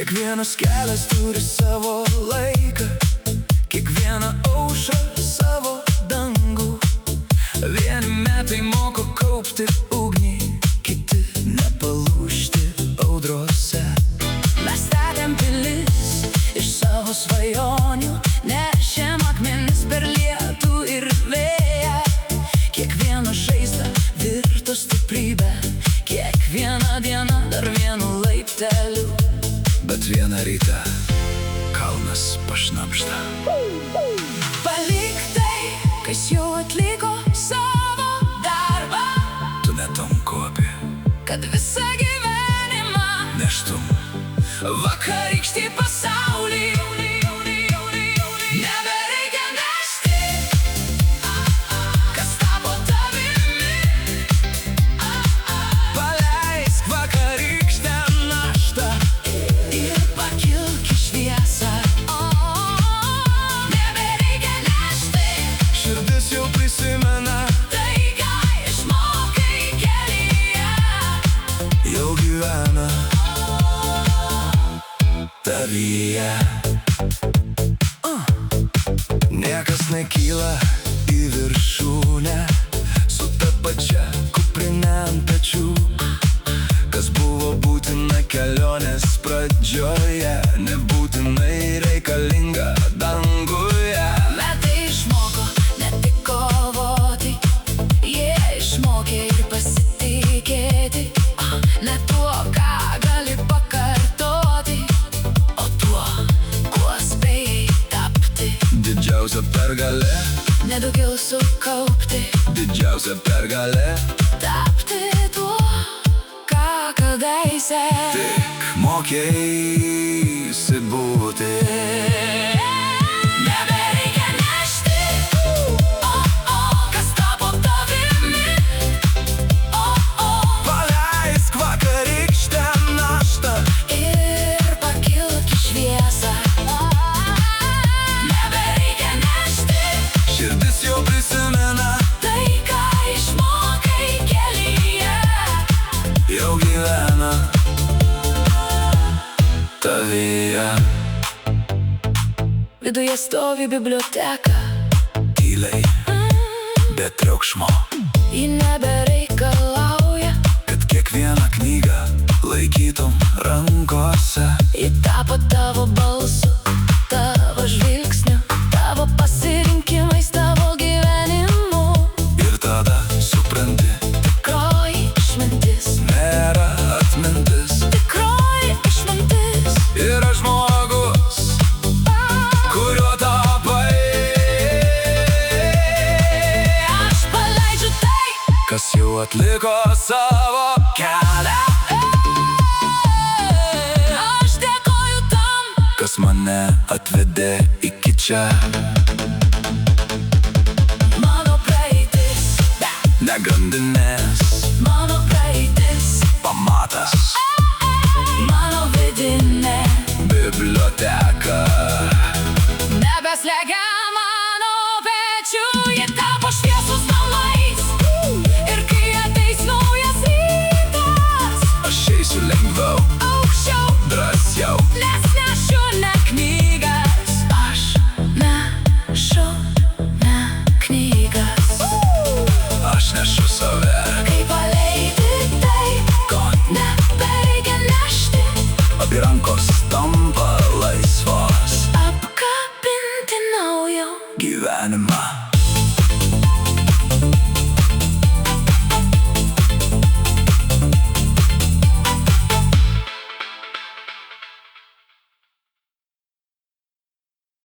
Kiekvienas kelias turi savo laiką, kiekviena aušra savo dangų. Vieni metai moko kaupti ugnį, kiti nepalūžti audrose. Mes statėm pilis iš savo svajonių, nešėm akmenis per lietų ir vėją. Kiekviena žaizda virto stiprybę, kiekviena diena dar vienu laipteliu. Bet vieną rytą kalnas pašnabžda. Palik tai, kas jau atliko savo darbą, Tu netom kopi, kad visą gyvenimą neštum vakarykštį pasaulį. Nebereikia nešti, kas tapo tavimi. Paleisk vakarykštę naštą Ir pakilk į šviesą. Nebereikia nešti Širdis jau prisimena, tai, ką išmokai kelyje. jau gyvena tavyje. Niekas nekyla į viršūnę su ta pačia kuprine ant pečių. Kas buvo būtina kelionės pradžioje, nebūtinai reikalinga danguje. Metai išmoko ne tik kovoti, jie išmokė ir pasitikėti. Ne tuo, ką gali pakartoti, o tuo, kuo spėjai tapti. Didžiausia pergalė, Nedaugiau sukaupti, didžiausia pergalė, tapti tuo, ką kadaise tik mokėsi būti. Nebereikia nešti, kas tapo tavimi. Paleisk vakarykštę naštą Ir pakilk į šviesą. Nebereikia nešti Širdis jau prisimena, tai, ką išmokai kelyje. jau gyvena tavyje. Viduje stovi biblioteka, Tyliai, be triukšmo, ji nebereikalauja. kad kiekvieną knygą laikytum rankose. Ji tapo tavo balsu, tavo žvilgsniu, tavo pasirinkimais, tavo gyvenimu. Ir tada supranti, Tikroji išmintis, nėra atmintis. tikroji išmintis. Yra žmogus, kurio tapai. Aš paleidžiu tai, Kas jau atliko savo kelią, aš dėkoju tam, kas mane atvedė iki čia. mano praeitis, Ne grandinės, mano praeitis. pamatas.